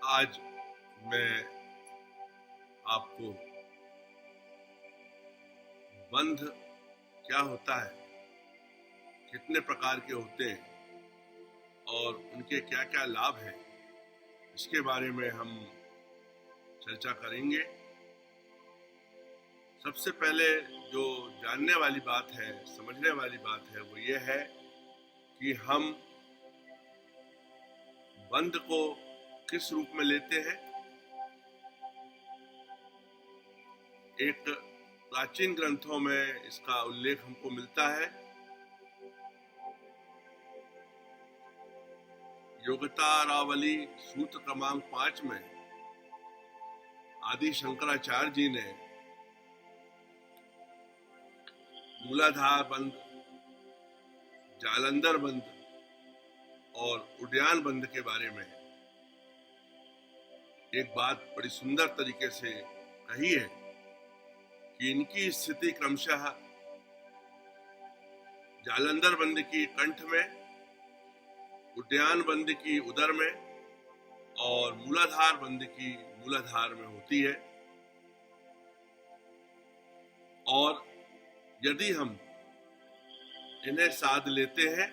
आज मैं आपको बंध क्या होता है, कितने प्रकार के होते हैं और उनके क्या क्या लाभ हैं, इसके बारे में हम चर्चा करेंगे। सबसे पहले जो जानने वाली बात है, समझने वाली बात है, वो ये है कि हम बंध को किस रूप में लेते हैं। एक प्राचीन ग्रंथों में इसका उल्लेख हमको मिलता है। योगितारावली सूत्र क्रमांक 5 में आदि शंकराचार्य जी ने मूलाधार बंध, जालंधर बंध और उड्डयन बंध के बारे में एक बात बड़ी सुंदर तरीके से कही है कि इनकी स्थिति क्रमशः जालंधर बंध की कंठ में, उड्डयन बंध की उदर में और मूलाधार बंध की मूलाधार में होती है। और यदि हम इन्हें साध लेते हैं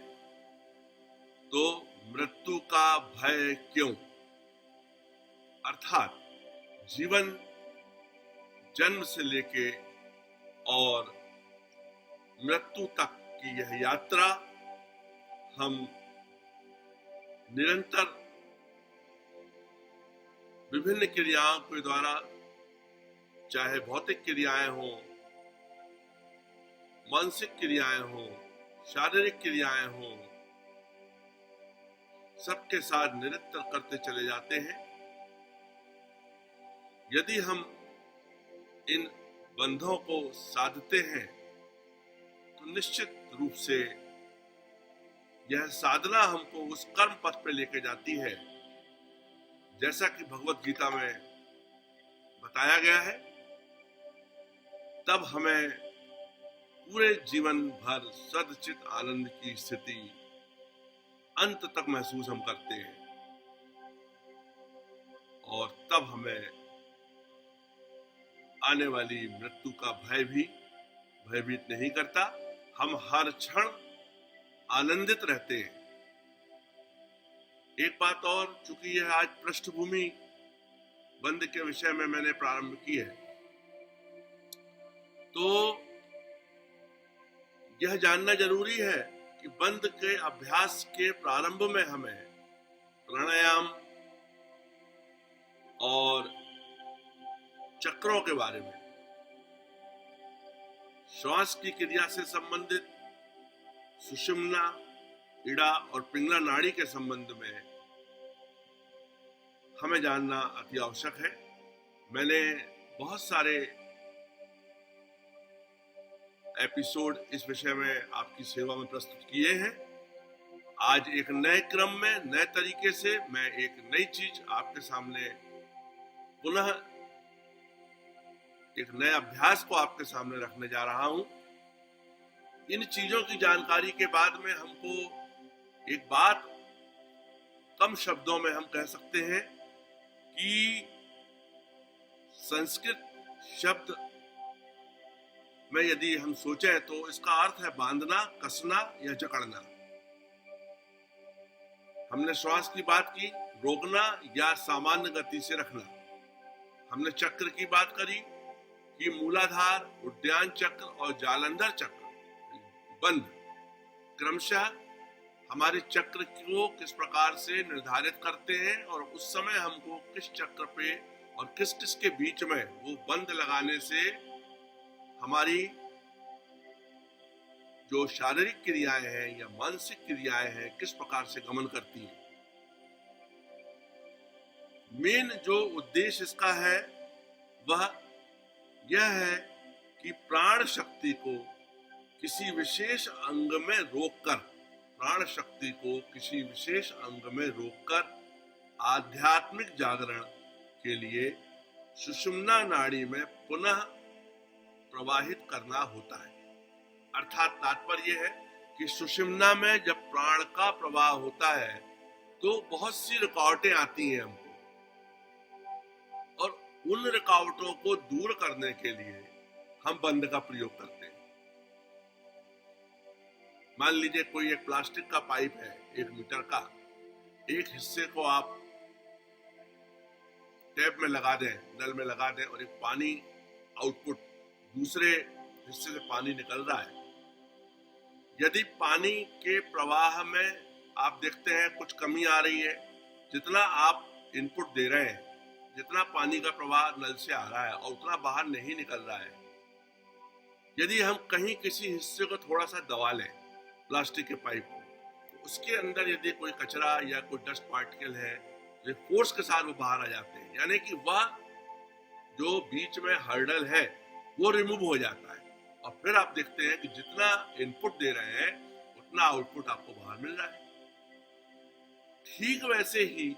तो मृत्यु का भय क्यों, अर्थात जीवन जन्म से लेके और मृत्यु तक की यह यात्रा हम निरंतर विभिन्न क्रियाओं के द्वारा, चाहे भौतिक क्रियाएं हों, मानसिक क्रियाएं हों, शारीरिक क्रियाएं हों, सबके साथ निरंतर करते चले जाते हैं। यदि हम इन बंधों को साधते हैं तो निश्चित रूप से यह साधना हमको उस कर्म पथ पे लेके जाती है, जैसा कि भगवत गीता में बताया गया है। तब हमें पूरे जीवन भर सदचित आनंद की स्थिति अंत तक महसूस हम करते हैं और तब हमें आने वाली मृत्यु का भय भी भयभीत नहीं करता। हम हर क्षण आनंदित रहते हैं। एक बात और, चूंकि यह आज पृष्ठभूमि बंध के विषय में मैंने प्रारंभ की है, तो यह जानना जरूरी है कि बंध के अभ्यास के प्रारंभ में हमें प्राणायाम और चक्रों के बारे में, श्वास की क्रिया से संबंधित सुषुम्ना, इड़ा और पिंगला नाड़ी के संबंध में हमें जानना अति आवश्यक है। मैंने बहुत सारे एपिसोड इस विषय में आपकी सेवा में प्रस्तुत किए हैं। आज एक नए क्रम में, नए तरीके से मैं एक नई चीज आपके सामने, पुनः एक नए अभ्यास को आपके सामने रखने जा रहा हूं। इन चीजों की जानकारी के बाद में हमको एक बात कम शब्दों में हम कह सकते हैं कि संस्कृत शब्द में यदि हम सोचें तो इसका अर्थ है बांधना, कसना या जकड़ना। हमने श्वास की बात की, रोकना या सामान्य गति से रखना। हमने चक्र की बात करी कि मूलाधार, उड्डयन चक्र और जालंधर चक्र बंध क्रमशः हमारे चक्र को किस प्रकार से निर्धारित करते हैं और उस समय हमको किस चक्र पे और किस किस के बीच में वो बंध लगाने से हमारी जो शारीरिक क्रियाएं हैं या मानसिक क्रियाएं हैं किस प्रकार से गमन करती हैं। मेन जो उद्देश्य इसका है वह यह है कि प्राण शक्ति को किसी विशेष अंग में रोककर, प्राण शक्ति को किसी विशेष अंग में रोककर आध्यात्मिक जागरण के लिए सुषुम्ना नाड़ी में पुनः प्रवाहित करना होता है। अर्थात तात्पर्य है कि सुषुम्ना में जब प्राण का प्रवाह होता है तो बहुत सी रुकावटें आती हैं हमको, उन रुकावटों को दूर करने के लिए हम बंद का प्रयोग करते हैं। मान लीजिए कोई एक प्लास्टिक का पाइप है 1 मीटर का, एक हिस्से को आप टैप में लगा दें, नल में लगा दें, और एक पानी आउटपुट दूसरे हिस्से से पानी निकल रहा है। यदि पानी के प्रवाह में आप देखते हैं कुछ कमी आ रही है, जितना आप इनपुट दे रहे हैं, जितना पानी का प्रवाह नल से आ रहा है और उतना बाहर नहीं निकल रहा है। यदि हम कहीं किसी हिस्से को थोड़ा सा दबा लें प्लास्टिक के पाइप को, तो उसके अंदर यदि कोई कचरा या कोई डस्ट पार्टिकल है, जो फोर्स के साथ वो बाहर आ जाते हैं, यानी कि वह जो बीच में हर्डल है वो रिमूव हो जाता है, और फिर आप देखते हैं कि जितना इनपुट दे रहे हैं उतना आउटपुट आपको बाहर मिल रहा है। ठीक वैसे ही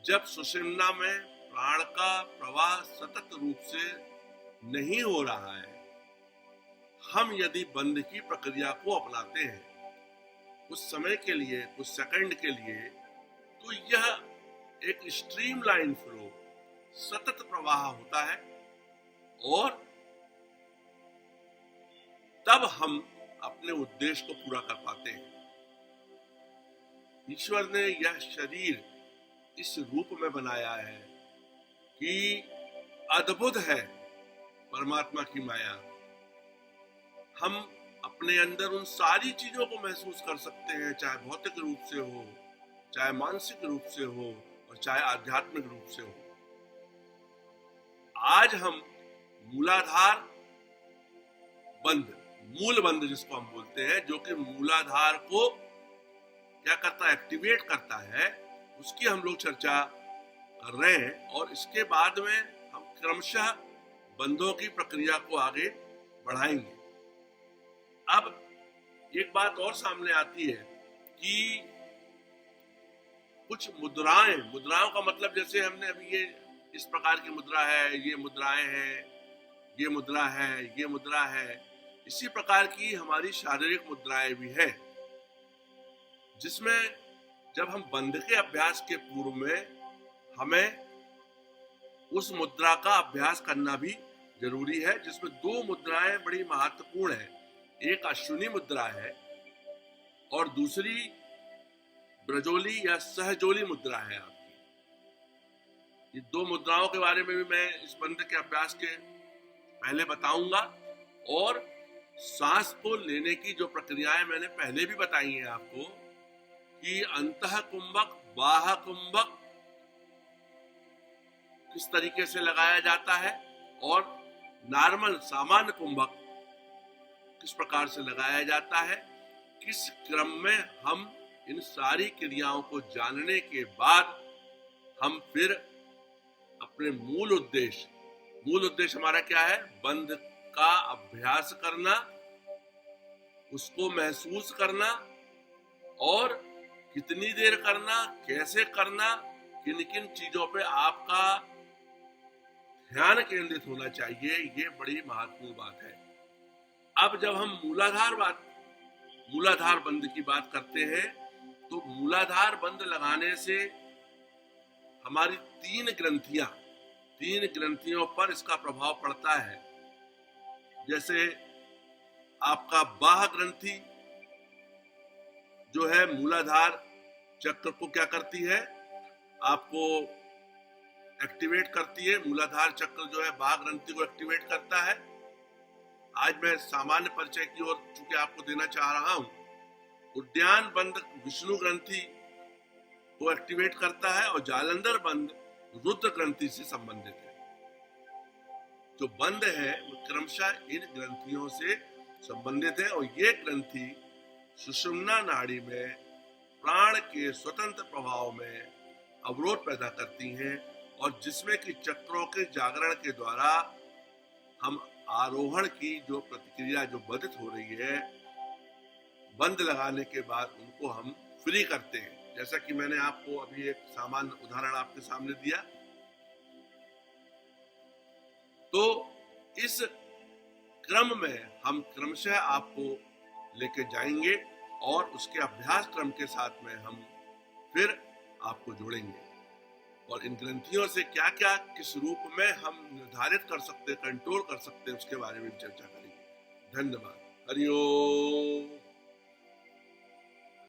जब सुषुम्ना में प्राण का प्रवाह सतत रूप से नहीं हो रहा है, हम यदि बंद की प्रक्रिया को अपनाते हैं कुछ समय के लिए, कुछ सेकंड के लिए, तो यह एक स्ट्रीमलाइन फ्लो, सतत प्रवाह होता है, और तब हम अपने उद्देश्य को पूरा कर पाते हैं। ईश्वर ने यह शरीर इस रूप में बनाया है कि अद्भुत है परमात्मा की माया। हम अपने अंदर उन सारी चीजों को महसूस कर सकते हैं, चाहे भौतिक रूप से हो, चाहे मानसिक रूप से हो, और चाहे आध्यात्मिक रूप से हो। आज हम मूलाधार बंद, मूल बंद जिसको हम बोलते हैं, जो कि मूलाधार को क्या करता है, एक्टिवेट करता है, उसकी हम लोग चर्चा कर रहे हैं। और इसके बाद में हम क्रमशः बंधों की प्रक्रिया को आगे बढ़ाएंगे। अब एक बात और सामने आती है कि कुछ मुद्राओं का मतलब, जैसे हमने अभी ये इस प्रकार की मुद्रा है, ये मुद्राएं हैं, ये मुद्रा है, ये मुद्रा है, इसी प्रकार की हमारी शारीरिक मुद्राएं भी है, जिसमें जब हम बंध के अभ्यास के पूर्व में हमें उस मुद्रा का अभ्यास करना भी जरूरी है, जिसमें 2 मुद्राएं बड़ी महत्वपूर्ण है। एक अश्विनी मुद्रा है और दूसरी ब्रजोली या सहजोली मुद्रा है आपकी। ये 2 मुद्राओं के बारे में भी मैं इस बंध के अभ्यास के पहले बताऊंगा, और सांस को लेने की जो प्रक्रियाएं मैंने पहले भी बताई हैं आपको, कि अंतः कुंभक, बाह्य कुंभक किस तरीके से लगाया जाता है, और नॉर्मल सामान्य कुंभक किस प्रकार से लगाया जाता है, किस क्रम में हम इन सारी क्रियाओं को जानने के बाद हम फिर अपने मूल उद्देश्य हमारा क्या है, बंध का अभ्यास करना, उसको महसूस करना, और कितनी देर करना, कैसे करना, किन किन चीजों पे आपका ध्यान केंद्रित होना चाहिए, ये बड़ी महत्वपूर्ण बात है। अब जब हम मूलाधार बंद की बात करते हैं, तो मूलाधार बंद लगाने से हमारी 3 ग्रंथियों पर इसका प्रभाव पड़ता है। जैसे आपका बाह्य ग्रंथि जो है मूलाधार चक्र को क्या करती है, आपको एक्टिवेट करती है। मूलाधार चक्र जो है बाह्य ग्रंथि को एक्टिवेट करता है। आज मैं सामान्य परिचय की ओर चूंकि आपको देना चाह रहा हूं। उद्यान बंद विष्णु ग्रंथि को एक्टिवेट करता है, और जालंधर बंद रुद्र ग्रंथि से संबंधित है। जो बंद है वो क्रमशः इन ग्रंथियों से संबंधित है, और ये ग्रंथि सुषुम्ना नाड़ी में प्राण के स्वतंत्र प्रभाव में अवरोध पैदा करती हैं, और जिसमें कि चक्रों के जागरण के द्वारा हम आरोहण की जो प्रतिक्रिया जो बाधित हो रही है, बंद लगाने के बाद उनको हम फ्री करते हैं। जैसा कि मैंने आपको अभी एक सामान्य उदाहरण आपके सामने दिया। तो इस क्रम में हम क्रमशः आपको लेके जाएंगे, और उसके अभ्यास क्रम के साथ में हम फिर आपको जोड़ेंगे, और इन ग्रंथियों से क्या क्या किस रूप में हम निर्धारित कर सकते, कंट्रोल कर सकते हैं, उसके बारे में चर्चा करेंगे। धन्यवाद। हरि ओम।